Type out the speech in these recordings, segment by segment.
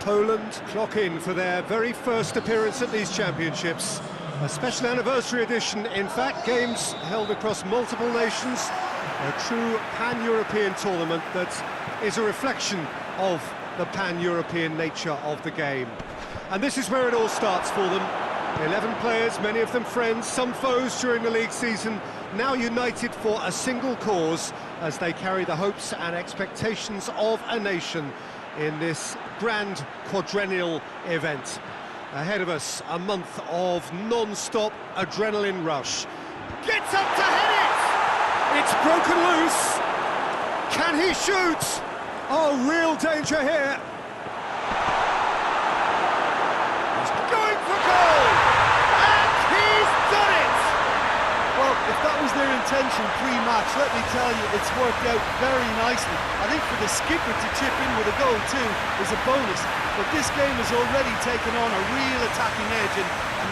Poland clock in for their very first appearance at these championships. A special anniversary edition, in fact, games held across multiple nations. A true pan-European tournament that is a reflection of the pan-European nature of the game. And this is where it all starts for them. 11 players, many of them friends, some foes during the league season, now united for a single cause as they carry the hopes and expectations of a nation in this grand quadrennial event. Ahead of us, a month of non-stop adrenaline rush. Gets up to head it! It's broken loose! Can he shoot? Oh, real danger here! He's going for goal! And he's done it! Well, if that was their intention pre-match, let me tell you, it's worked out very nicely. I think for the skipper to chip in with a goal too is a bonus, but this game has already taken on a real attacking edge, and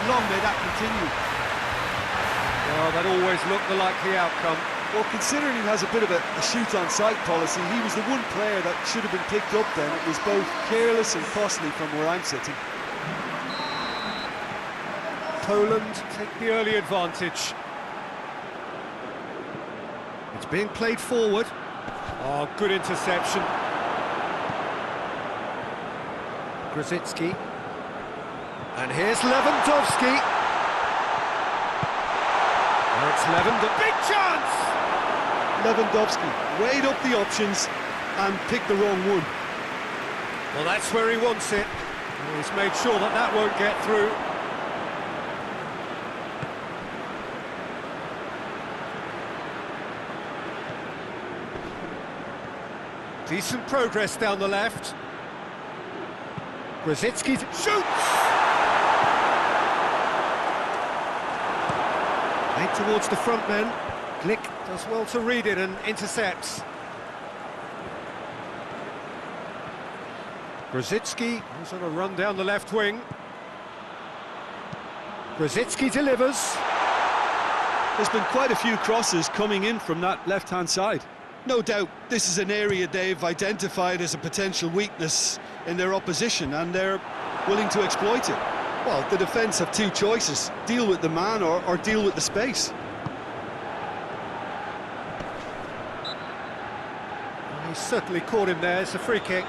long may that continue. Well, that always looked the likely outcome. Well, considering he has a bit of a shoot-on-sight policy, he was the one player that should have been picked up then. It was both careless and costly from where I'm sitting. Poland take the early advantage. It's being played forward. Oh, good interception. Grzycki. And here's Lewandowski. Now it's Lewandowski. Big chance! Lewandowski weighed up the options and picked the wrong one. Well, that's where he wants it. He's made sure that that won't get through. Decent progress down the left. Grzycki shoots! Made towards the front men. Glick does well to read it and intercepts. Grzycki is on a run down the left wing. Grzycki delivers. There's been quite a few crosses coming in from that left-hand side. No doubt this is an area they've identified as a potential weakness in their opposition, and they're willing to exploit it. Well, the defence have two choices: deal with the man or deal with the space. He certainly caught him there. It's a free kick.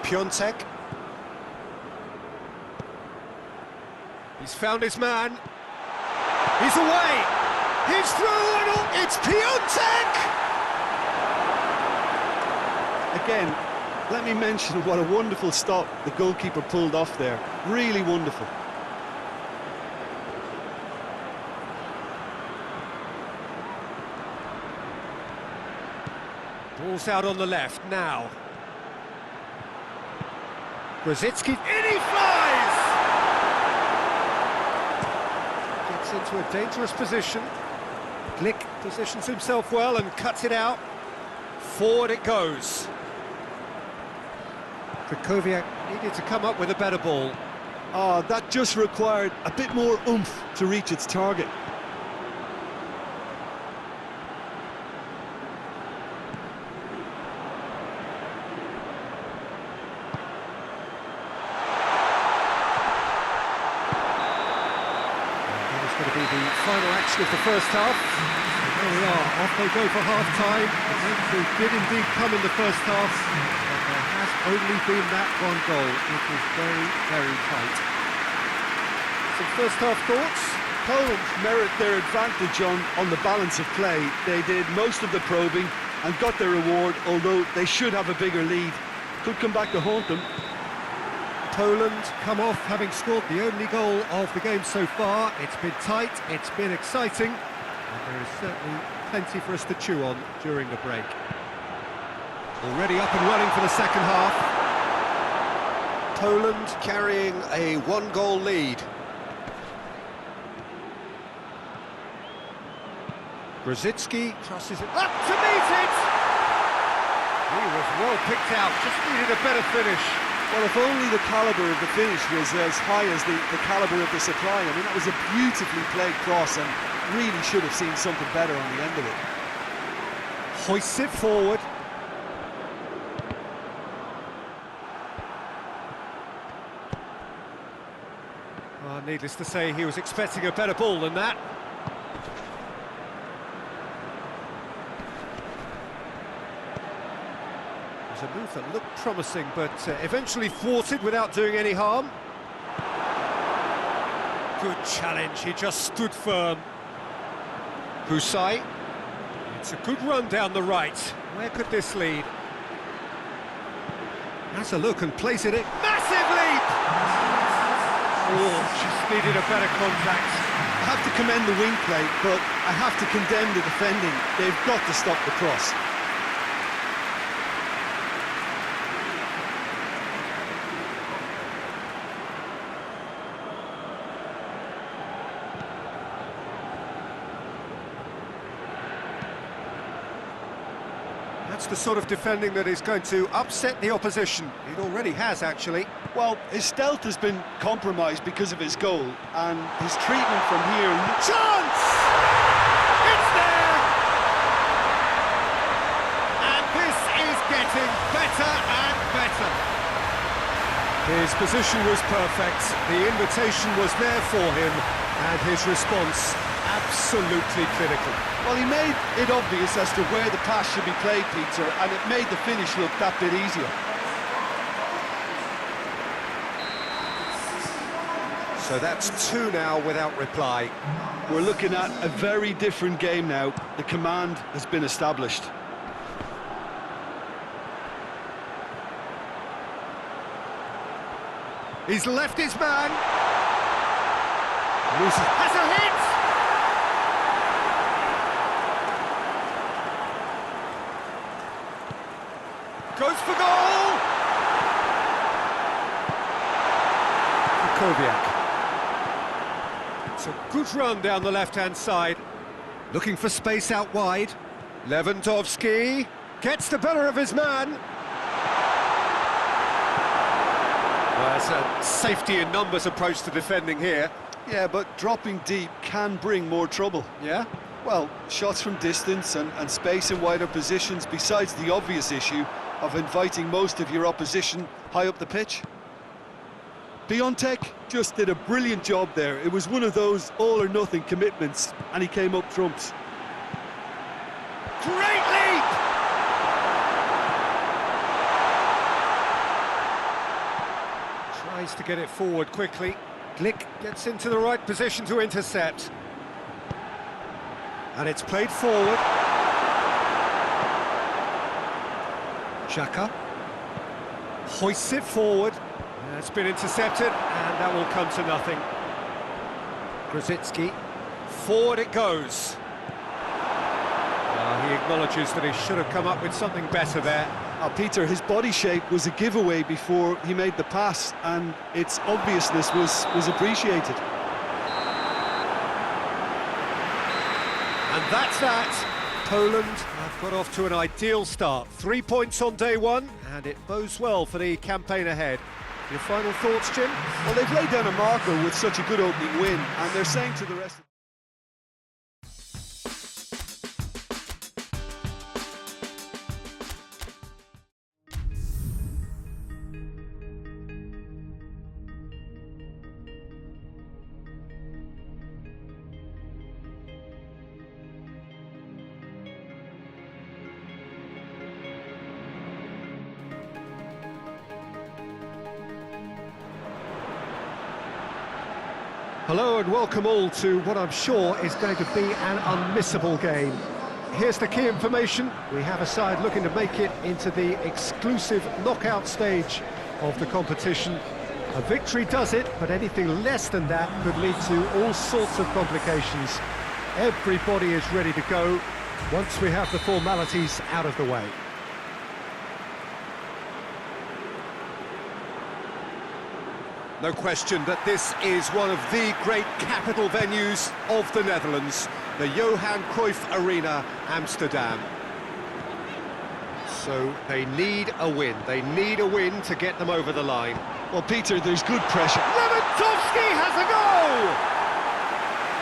Piontek. He's found his man. He's away. He's through and it's Piontek! Again, let me mention what a wonderful stop the goalkeeper pulled off there. Really wonderful. Ball's out on the left now. Grzycki, in he flies! Gets into a dangerous position. Glick positions himself well and cuts it out. Forward it goes. Krychowiak needed to come up with a better ball. Oh, that just required a bit more oomph to reach its target. Going to be the final action of the first half. There we are, off they go for half-time. The breakthrough did indeed come in the first half, but there has only been that one goal. It was very, very tight. Some first-half thoughts? Poland merit their advantage on the balance of play. They did most of the probing and got their reward, although they should have a bigger lead. Could come back to haunt them. Poland come off having scored the only goal of the game so far. It's been tight, it's been exciting, and there is certainly plenty for us to chew on during the break. Already up and running for the second half. Poland carrying a one-goal lead. Grzycki crosses it up to meet it! He was well picked out, just needed a better finish. Well, if only the calibre of the finish was as high as the calibre of the supply. I mean, that was a beautifully played cross and really should have seen something better on the end of it. Hoists it forward. Needless to say, he was expecting a better ball than that. It was a move that looked promising, but eventually thwarted without doing any harm. Good challenge, he just stood firm. Husai. It's a good run down the right. Where could this lead? Has a look and plays it in. Massive leap! Oh, just needed a better contact. I have to commend the wing play, but I have to condemn the defending. They've got to stop the cross. That's the sort of defending that is going to upset the opposition. It already has, actually. Well, his stealth has been compromised because of his goal, and his treatment from here... Chance! It's there! And this is getting better and better. His position was perfect, the invitation was there for him, and his response absolutely clinical. Well, he made it obvious as to where the pass should be played, Peter, and it made the finish look that bit easier. So that's 2 now without reply. We're looking at a very different game now. The command has been established. He's left his man. Has a hit! Goes for goal! Koviak. It's a good run down the left-hand side. Looking for space out wide. Lewandowski gets the better of his man. Well, that's a safety in numbers approach to defending here. Yeah, but dropping deep can bring more trouble. Yeah? Well, shots from distance and space in wider positions, besides the obvious issue of inviting most of your opposition high up the pitch. Piontek just did a brilliant job there. It was one of those all-or-nothing commitments, and he came up trumps. Great leap! Tries to get it forward quickly. Glick gets into the right position to intercept. And it's played forward. Xhaka hoists it forward. It's been intercepted, and that will come to nothing. Grosicki, forward it goes. He acknowledges that he should have come up with something better there. Peter, his body shape was a giveaway before he made the pass, and its obviousness was appreciated. And that's that. Poland have got off to an ideal start. 3 points on day one, and it bodes well for the campaign ahead. Your final thoughts, Jim? Well, they've laid down a marker with such a good opening win, and they're saying to the rest of... Hello and welcome all to what I'm sure is going to be an unmissable game. Here's the key information. We have a side looking to make it into the exclusive knockout stage of the competition. A victory does it, but anything less than that could lead to all sorts of complications. Everybody is ready to go once we have the formalities out of the way. No question that this is one of the great capital venues of the Netherlands, the Johan Cruyff Arena, Amsterdam. So they need a win. They need a win to get them over the line. Well, Peter, there's good pressure. Reprezentacja has a goal!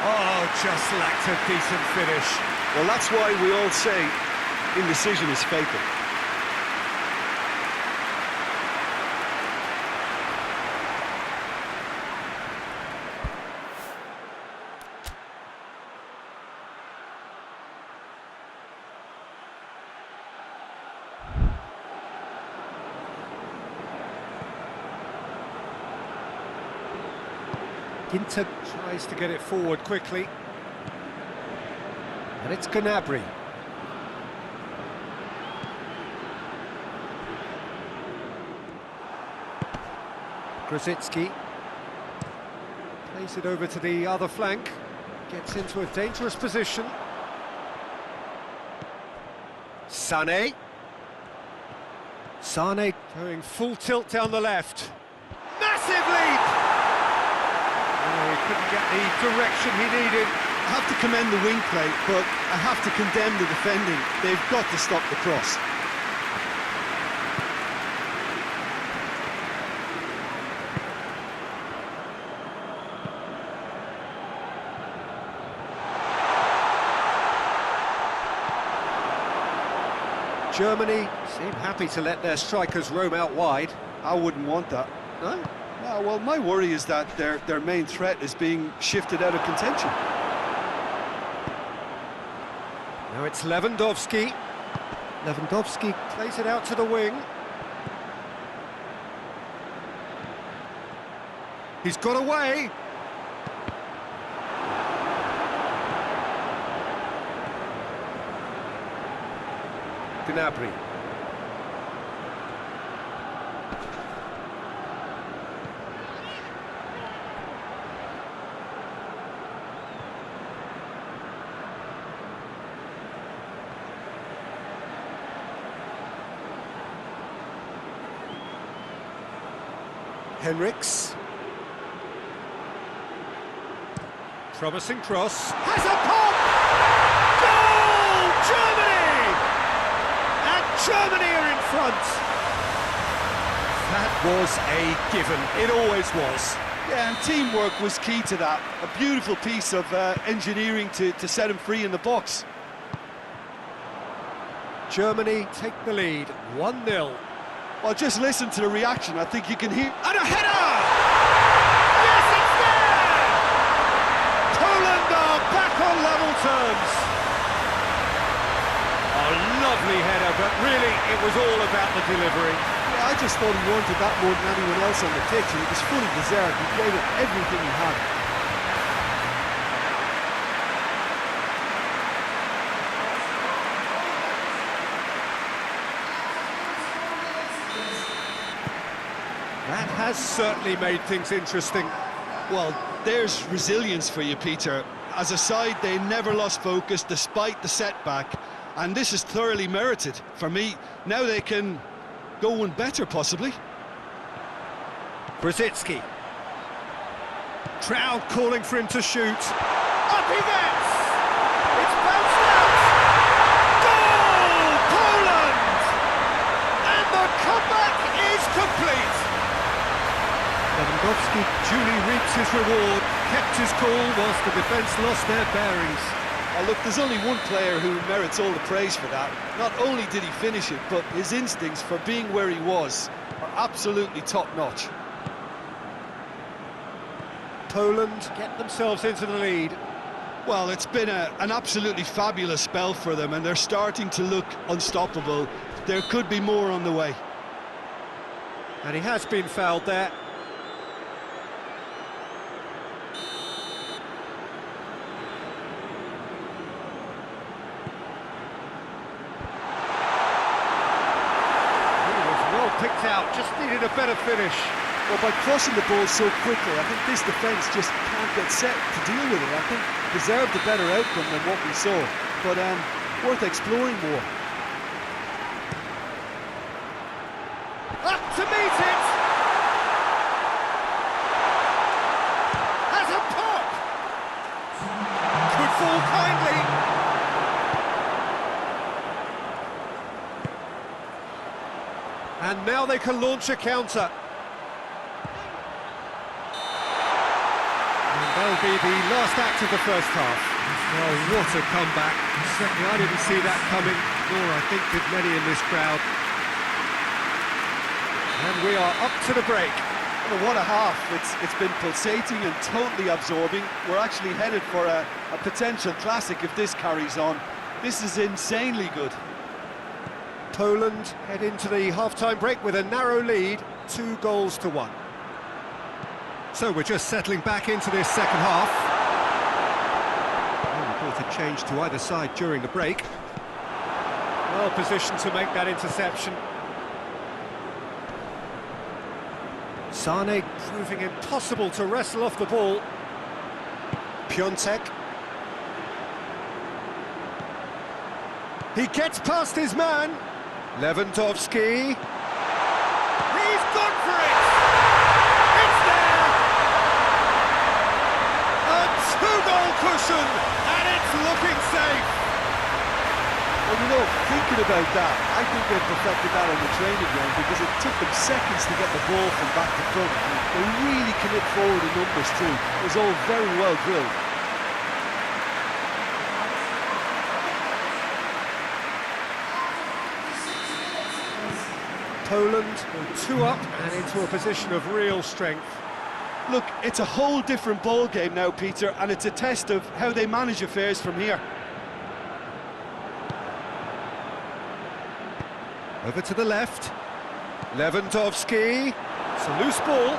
Oh, just lacked a decent finish. Well, that's why we all say indecision is fatal. Ginter tries to get it forward quickly. And it's Gnabry. Grosicki plays it over to the other flank. Gets into a dangerous position. Sané. Sané going full tilt down the left. Massive leap! Oh, he couldn't get the direction he needed. I have to commend the wing play, but I have to condemn the defending. They've got to stop the cross. Germany seem happy to let their strikers roam out wide. I wouldn't want that. No? No, well, my worry is that their main threat is being shifted out of contention. Now it's Lewandowski. Lewandowski plays it out to the wing. He's got away. Gnabry. Henriks. Promising cross. Has a pop! Goal! Germany! And Germany are in front. That was a given. It always was. Yeah, and teamwork was key to that. A beautiful piece of engineering to set him free in the box. Germany take the lead, 1-0. Well, just listen to the reaction. I think you can hear... And a header! Yes, it's there! Poland are back on level terms. A lovely header, but really it was all about the delivery. Yeah, I just thought he wanted that more than anyone else on the pitch, and it was fully deserved. He gave it everything he had. That has certainly made things interesting. Well, there's resilience for you, Peter. As a side, they never lost focus despite the setback, and this is thoroughly merited. For me, now they can go one better, possibly. Grosicki. Crowd calling for him to shoot. Up he gets! It's bounced out! Goal! Poland! And the comeback is complete! Lewandowski duly reaps his reward, kept his cool whilst the defence lost their bearings. Oh, look, there's only one player who merits all the praise for that. Not only did he finish it, but his instincts for being where he was are absolutely top-notch. Poland get themselves into the lead. Well, it's been an absolutely fabulous spell for them, and they're starting to look unstoppable. There could be more on the way. And he has been fouled there. Picked out, just needed a better finish. Well, by crossing the ball so quickly, I think this defence just can't get set to deal with it. I think deserved a better outcome than what we saw, but worth exploring more. Up to meet it! Has a pop! Could fall kindly. now they can launch a counter. And that'll be the last act of the first half. Oh, what a comeback. Certainly I didn't see that coming, nor I think did many in this crowd. And we are up to the break. Well, what a half. It's been pulsating and totally absorbing. We're actually headed for a potential classic if this carries on. This is insanely good. Poland head into the half-time break with a narrow lead, 2-1. So we're just settling back into this second half. Well, we brought a change to either side during the break. Well positioned to make that interception. Sane proving impossible to wrestle off the ball. Piontek. He gets past his man. Lewandowski. He's gone for it! It's there! A two-goal cushion, and it's looking safe. Well, you know, thinking about that, I think they perfected that on the training ground because it took them seconds to get the ball from back to front. They really commit forward in numbers too. It was all very well drilled. Poland go 2 up and into a position of real strength. Look, it's a whole different ball game now, Peter, and it's a test of how they manage affairs from here. Over to the left. Lewandowski. It's a loose ball.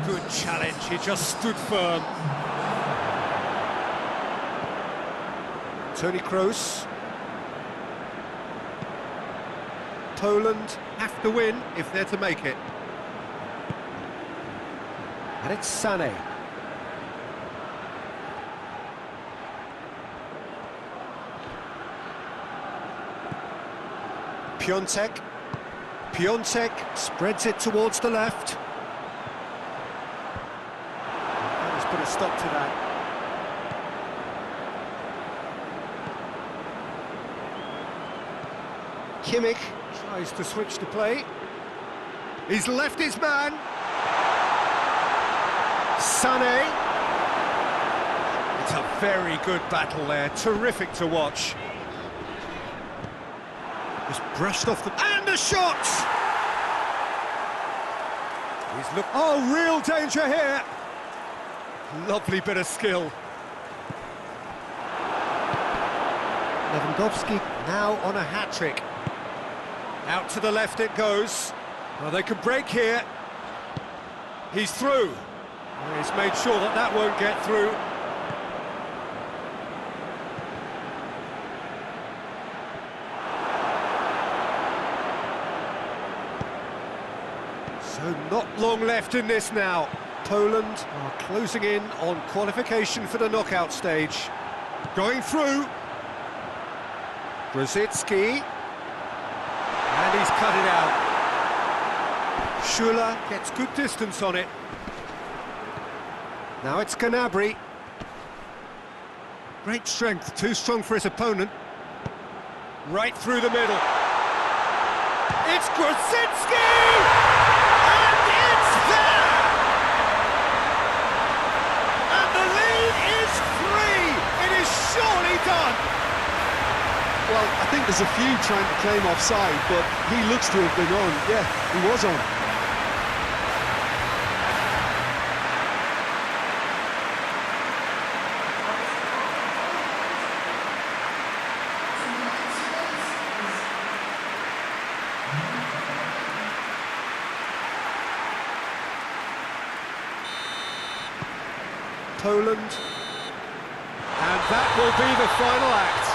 Good challenge, he just stood firm. Toni Kroos. Poland have to win if they're to make it. And it's Sane. Piontek. Piontek spreads it towards the left. Let's put a stop to that. Kimmich tries to switch the play. He's left his man. Sané. It's a very good battle there, terrific to watch. Just brushed off the... And a shot! He's look... Oh, real danger here! Lovely bit of skill. Lewandowski now on a hat-trick. Out to the left it goes. Well, they can break here. He's through. Well, he's made sure that that won't get through. So not long left in this now. Poland are closing in on qualification for the knockout stage. Going through. Brzezinski. And he's cut it out. Schuler gets good distance on it. Now it's Gnabry. Great strength, too strong for his opponent. Right through the middle. It's Brzezinski! And it's there! And the lead is 3! It is surely done! Well, I think there's a few trying to claim offside, but he looks to have been on. Yeah, he was on. Poland, and that will be the final act.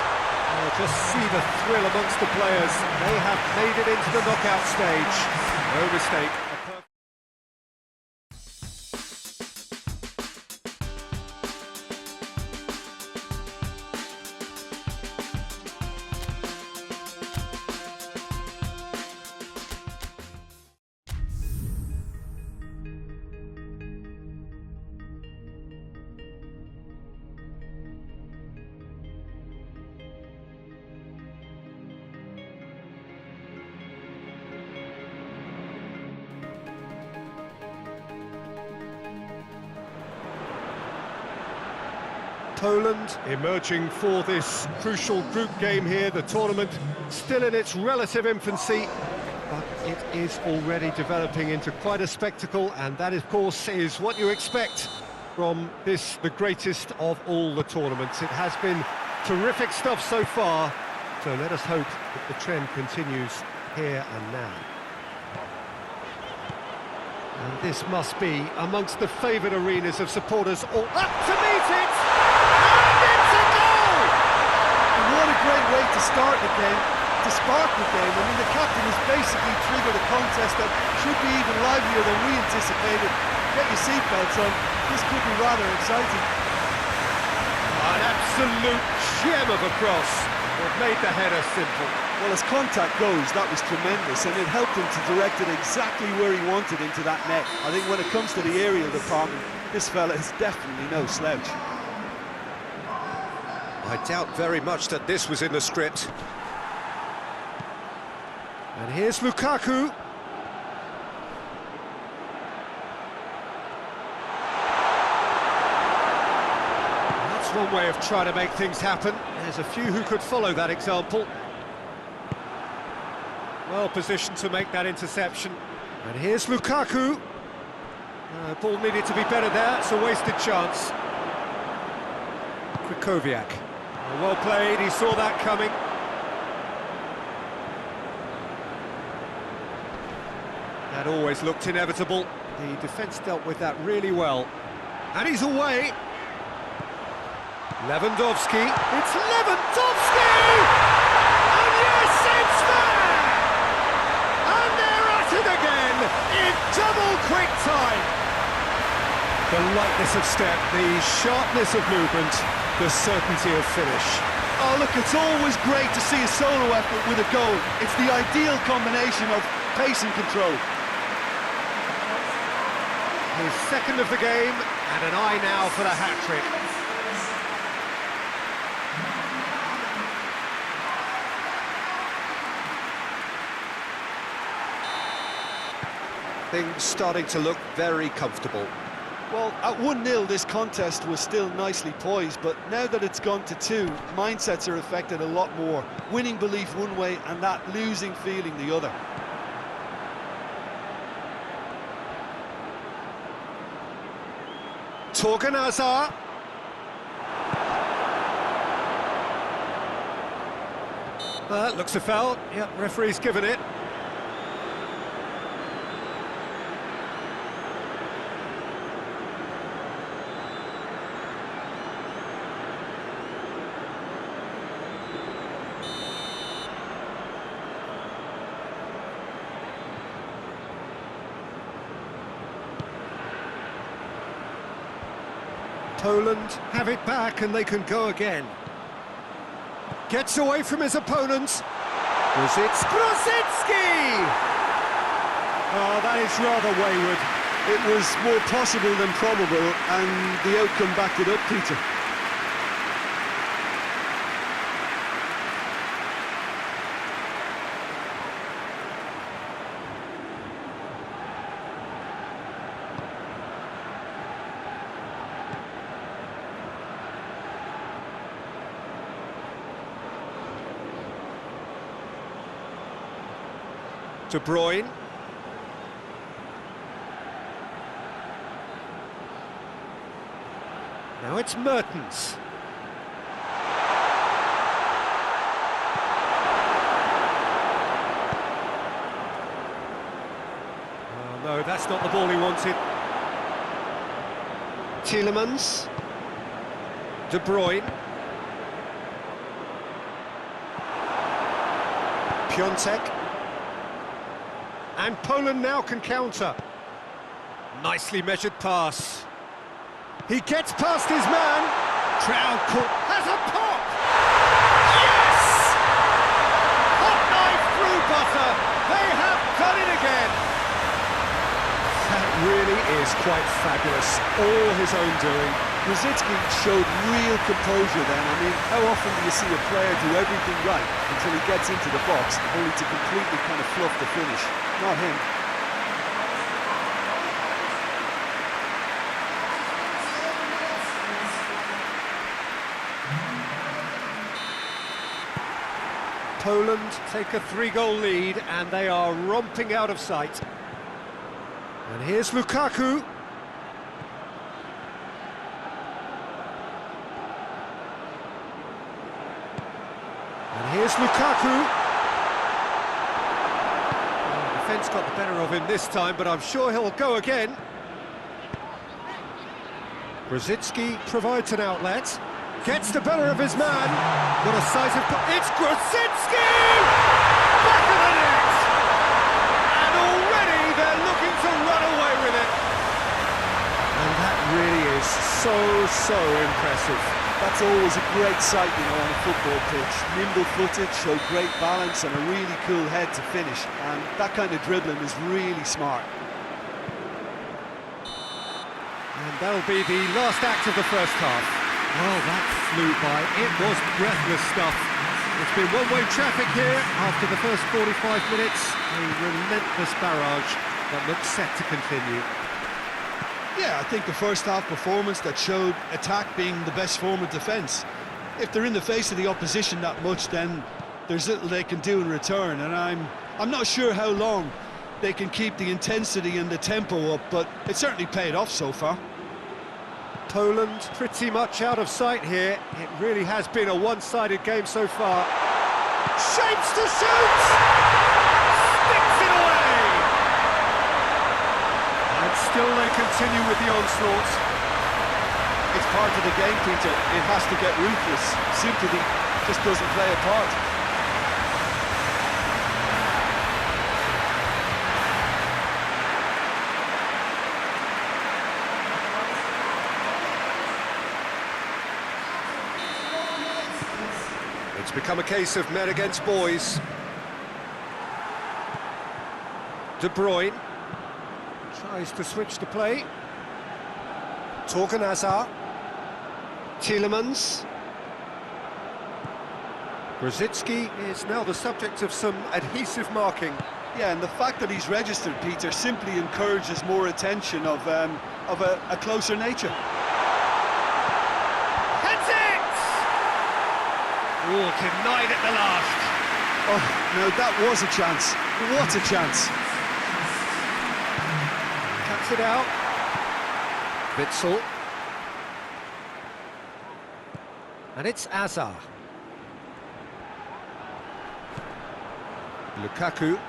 Oh, just see the thrill amongst the players. They have made it into the knockout stage. No mistake. Poland emerging for this crucial group game here. The tournament still in its relative infancy, but it is already developing into quite a spectacle, and that, of course, is what you expect from this, the greatest of all the tournaments. It has been terrific stuff so far, so let us hope that the trend continues here and now. And this must be amongst the favoured arenas of supporters all up to meet it! And it's a goal! And what a great way to start the game, to spark the game. I mean, the captain has basically triggered a contest that should be even livelier than we anticipated. Get your seatbelts on, this could be rather exciting. An absolute gem of a cross. It made the header simple. Well, as contact goes, that was tremendous, and it helped him to direct it exactly where he wanted into that net. I think when it comes to the aerial department, this fella is definitely no slouch. I doubt very much that this was in the script. And here's Lukaku. That's one way of trying to make things happen. There's a few who could follow that example. Well positioned to make that interception. And here's Lukaku. Ball needed to be better there, it's a wasted chance. Krychowiak. Well played, he saw that coming. That always looked inevitable. The defence dealt with that really well. And he's away. Lewandowski. It's Lewandowski! And yes, it's there! And they're at it again in double quick time. The lightness of step, the sharpness of movement, the certainty of finish. Oh, look, it's always great to see a solo effort with a goal. It's the ideal combination of pace and control. His second of the game, and an eye now for the hat-trick. Things starting to look very comfortable. Well, at 1-0 this contest was still nicely poised, but now that it's gone to 2, mindsets are affected a lot more. Winning belief one way and that losing feeling the other. Torgan Hazard. Looks a foul. Yep, referee's given it. Poland have it back and they can go again. Gets away from his opponent. Grosicki! Oh, that is rather wayward. It was more possible than probable, and the outcome backed it up, Peter. De Bruyne. Now it's Mertens. Oh no, that's not the ball he wanted. Tielemans. De Bruyne. Piontek. And Poland now can counter. Nicely measured pass. He gets past his man. Trauco has a pop! Yes! Hot knife through butter. They have done it again. That really is quite fabulous. All his own doing. Grosicki showed real composure then. I mean, how often do you see a player do everything right until he gets into the box, only to completely kind of fluff the finish? Not him. Poland take a 3-goal lead and they are romping out of sight. And here's Lukaku. And here's Lukaku. Well, the defence got the better of him this time, but I'm sure he'll go again. Grosicki provides an outlet. Gets the better of his man. What a sight of... It's Grosicki! Back of the net! And already they're looking to run away with it. And that really is so impressive. That's always a great sight, you know, on a football pitch. Nimble-footed, show great balance and a really cool head to finish. And that kind of dribbling is really smart. And that'll be the last act of the first half. Oh, that flew by. It was breathless stuff. It's been one-way traffic here after the first 45 minutes. A relentless barrage that looks set to continue. Yeah, I think the first half performance that showed attack being the best form of defence. If they're in the face of the opposition that much, then there's little they can do in return, and I'm not sure how long they can keep the intensity and the tempo up, but it certainly paid off so far. Poland pretty much out of sight here. It really has been a one-sided game so far. Shapes to shoot! Sticks it away! And still they continue with the onslaught. It's part of the game, Peter. It has to get ruthless. Simply just doesn't play a part. It's become a case of men against boys. De Bruyne tries to switch the play. Torgan Hazard. Tielemans. Grosicki is now the subject of some adhesive marking. Yeah, and the fact that he's registered, Peter, simply encourages more attention of a closer nature. Oh, denied at the last. Oh, no, that was a chance. What a chance. Cuts it out. Witsel. And it's Hazard. Lukaku.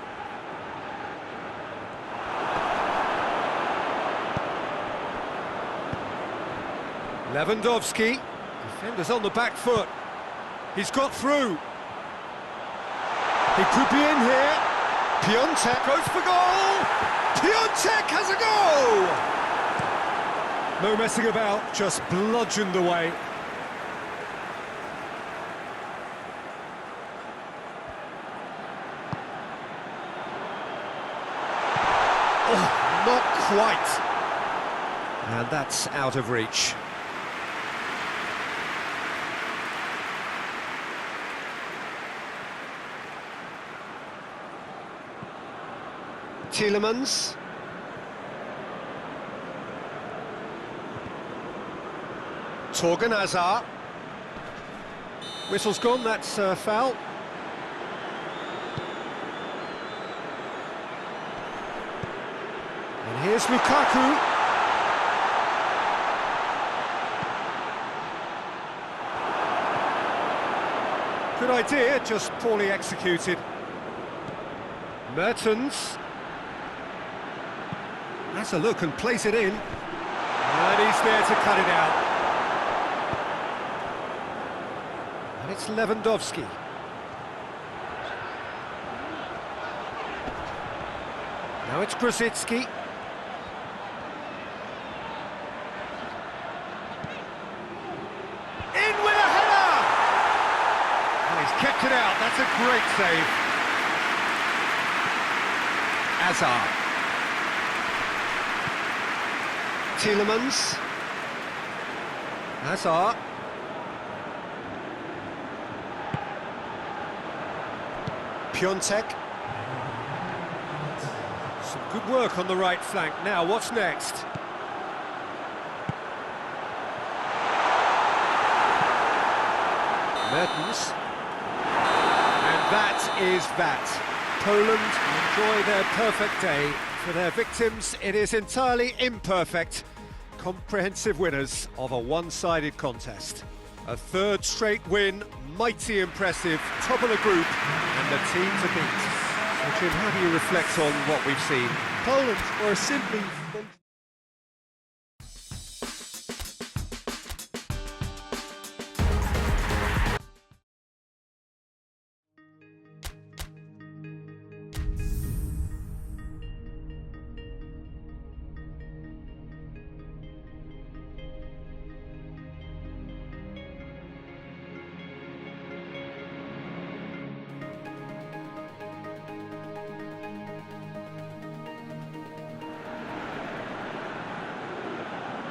Lewandowski. Defenders on the back foot. He's got through. He could be in here. Piontek goes for goal. Piontek has a goal. No messing about, just bludgeoned away. Oh, not quite. And that's out of reach. Tielemans. Torgan Hazard. Whistle's gone, that's a foul. And here's Lukaku. Good idea, just poorly executed. Mertens. Has a look and plays it in. And he's there to cut it out. And it's Lewandowski. Now it's Grosicki. In with a header! And he's kept it out, that's a great save. Hazard. Tielemans. Hazard. Piontek. Some good work on the right flank. Now, what's next? Mertens. And that is that. Poland enjoy their perfect day. For their victims, it is entirely imperfect. Comprehensive winners of a one-sided contest. A third straight win, mighty impressive, top of the group, and the team to beat. So Jim, how do you reflect on what we've seen? Poland were simply...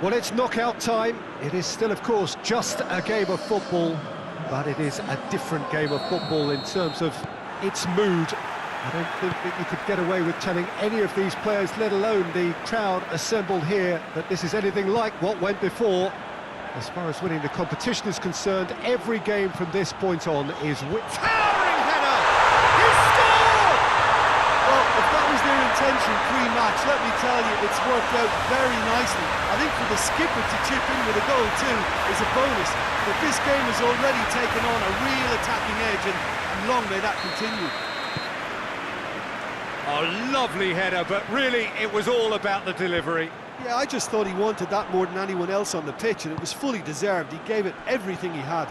Well, it's knockout time. It is still, of course, just a game of football, but it is a different game of football in terms of its mood. I don't think that you could get away with telling any of these players, let alone the crowd assembled here, that this is anything like what went before. As far as winning the competition is concerned, every game from this point on is towering header! He scored! Well, if that was their intention pre-match, let me tell you, it's worked out very nicely. I think for the skipper to chip in with a goal too is a bonus. But this game has already taken on a real attacking edge, and long may that continue. A lovely header, but really it was all about the delivery. Yeah, I just thought he wanted that more than anyone else on the pitch, and it was fully deserved. He gave it everything he had.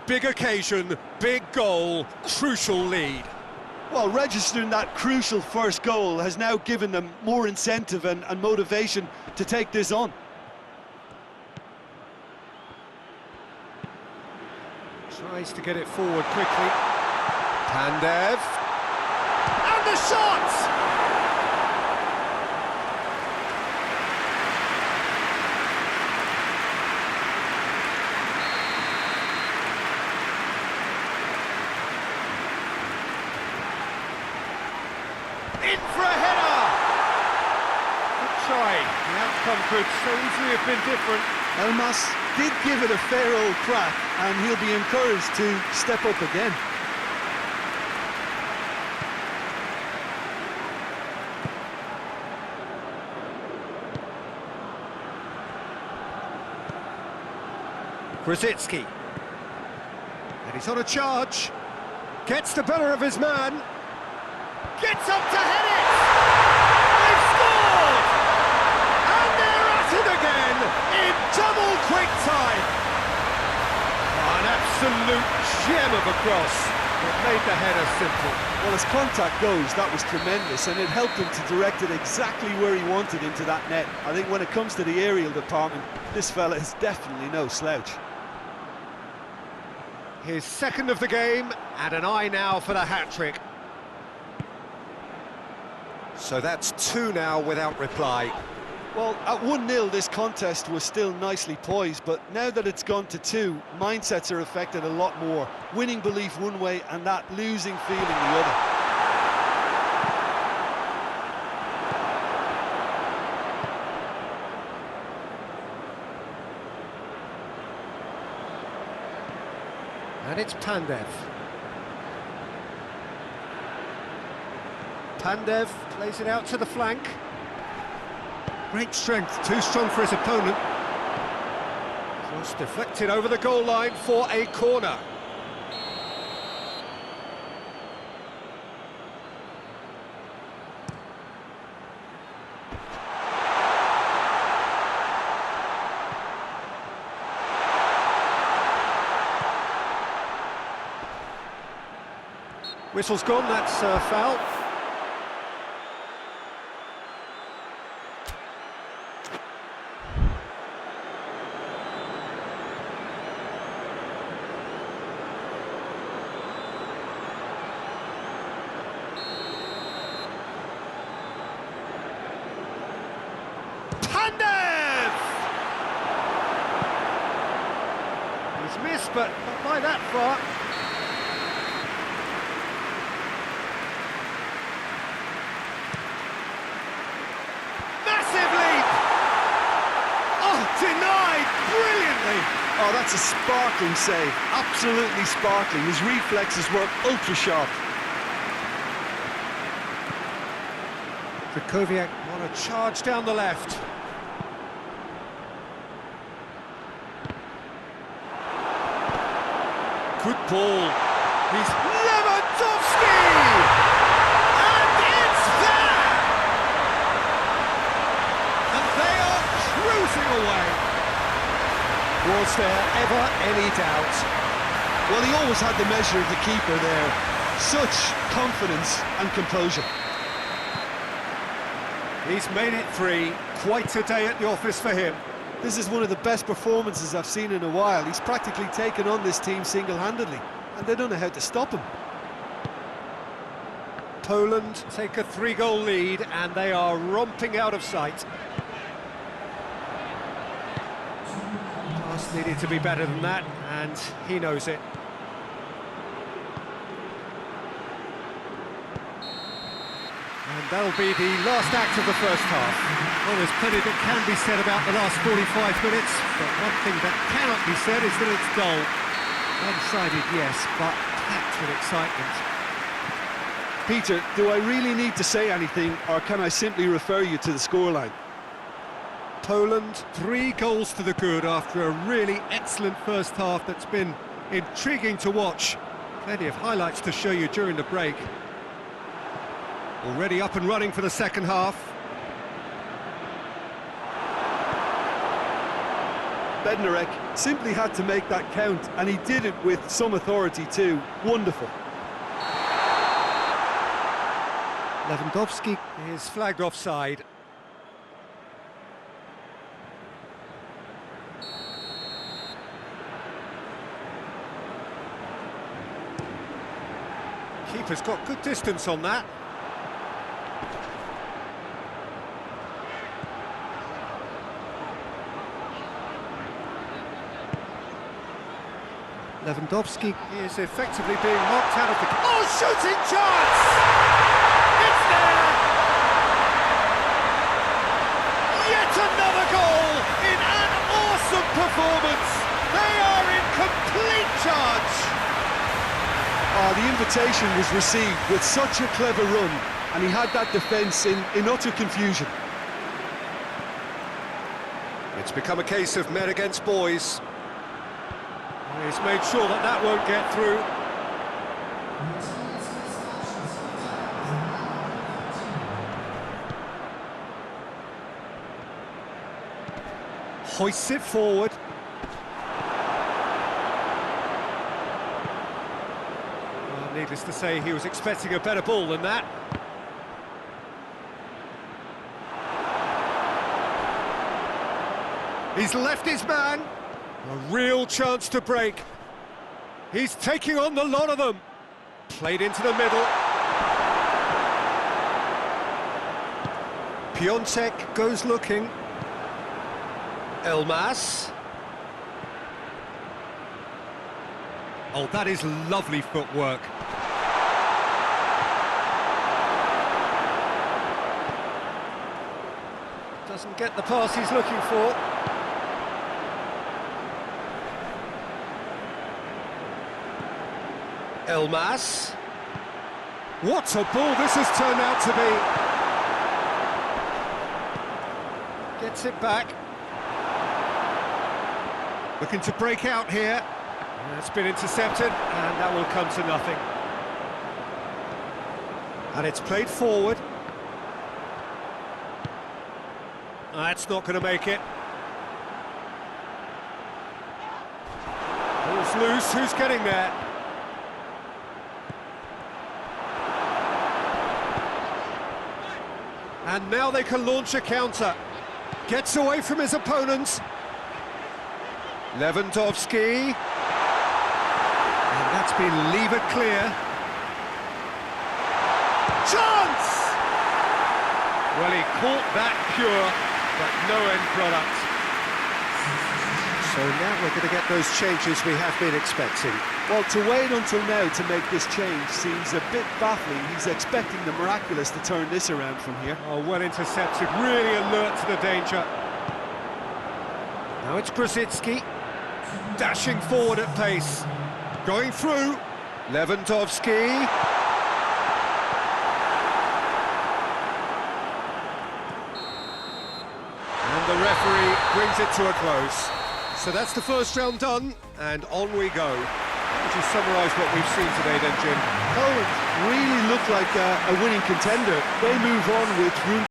Big occasion, big goal, crucial lead. Well, registering that crucial first goal has now given them more incentive and motivation to take this on. Tries to get it forward quickly. Pandev. And the shot! In for a header! Good try. The outcome could so easily have been different. Elmas did give it a fair old crack, and he'll be encouraged to step up again. Krasitsky. And he's on a charge. Gets the better of his man. Gets up to head it! They've scored! And they're at it again in double quick time. An absolute gem of a cross that made the header simple. Well, as contact goes, that was tremendous, and it helped him to direct it exactly where he wanted into that net. I think when it comes to the aerial department, this fella is definitely no slouch. His second of the game, and an eye now for the hat-trick. So that's two now without reply. Well, at 1-0, this contest was still nicely poised, but now that it's gone to 2, mindsets are affected a lot more. Winning belief one way and that losing feeling the other. And it's Pandev. Pandev plays it out to the flank. Great strength, too strong for his opponent. Cross deflected over the goal line for a corner. Whistle's gone, that's a foul. Pandev! He's missed, but not by that far. Massive leap! Oh, denied brilliantly! Oh, that's a sparkling save. Absolutely sparkling. His reflexes were ultra sharp. Krychowiak on a charge down the left. Good ball. He's Lewandowski! And it's there! And they are cruising away. Was there ever any doubt? Well, he always had the measure of the keeper there. Such confidence and composure. He's made it 3. Quite a day at the office for him. This is one of the best performances I've seen in a while. He's practically taken on this team single-handedly, and they don't know how to stop him. Poland take a 3-goal lead, and they are romping out of sight. Pass needed to be better than that, and he knows it. And that'll be the last act of the first half. Well, there's plenty that can be said about the last 45 minutes, but one thing that cannot be said is that it's dull. One-sided, yes, but packed with excitement. Peter, do I really need to say anything, or can I simply refer you to the scoreline? Poland, 3 goals to the good after a really excellent first half that's been intriguing to watch. Plenty of highlights to show you during the break. Already up and running for the second half. Bednarek simply had to make that count, and he did it with some authority too. Wonderful. Lewandowski is flagged offside. Keeper's got good distance on that. Lewandowski is effectively being knocked out of the... Oh, shooting chance! It's there! Yet another goal in an awesome performance! They are in complete charge! Oh, the invitation was received with such a clever run, and he had that defence in utter confusion. It's become a case of men against boys. He's made sure that that won't get through. Hoists it forward. Well, needless to say, he was expecting a better ball than that. He's left his man. A real chance to break. He's taking on the lot of them. Played into the middle. Piontek goes looking. Elmas. Oh, that is lovely footwork. Doesn't get the pass he's looking for. Elmas. What a ball this has turned out to be. Gets it back. Looking to break out here. It's been intercepted, and that will come to nothing. And it's played forward. That's not going to make it. Ball's loose, who's getting there? And now they can launch a counter. Gets away from his opponents. Lewandowski. And that's been levered clear. Chance! Well, he caught that pure, but no end product. So now we're going to get those changes we have been expecting. Well, to wait until now to make this change seems a bit baffling. He's expecting the miraculous to turn this around from here. Oh, well intercepted, really alert to the danger. Now it's Grosicki. Dashing forward at pace. Going through. Lewandowski. And the referee brings it to a close. So that's the first round done, and on we go. How would you summarise what we've seen today then, Jim? Poland really look like a winning contender. They move on with room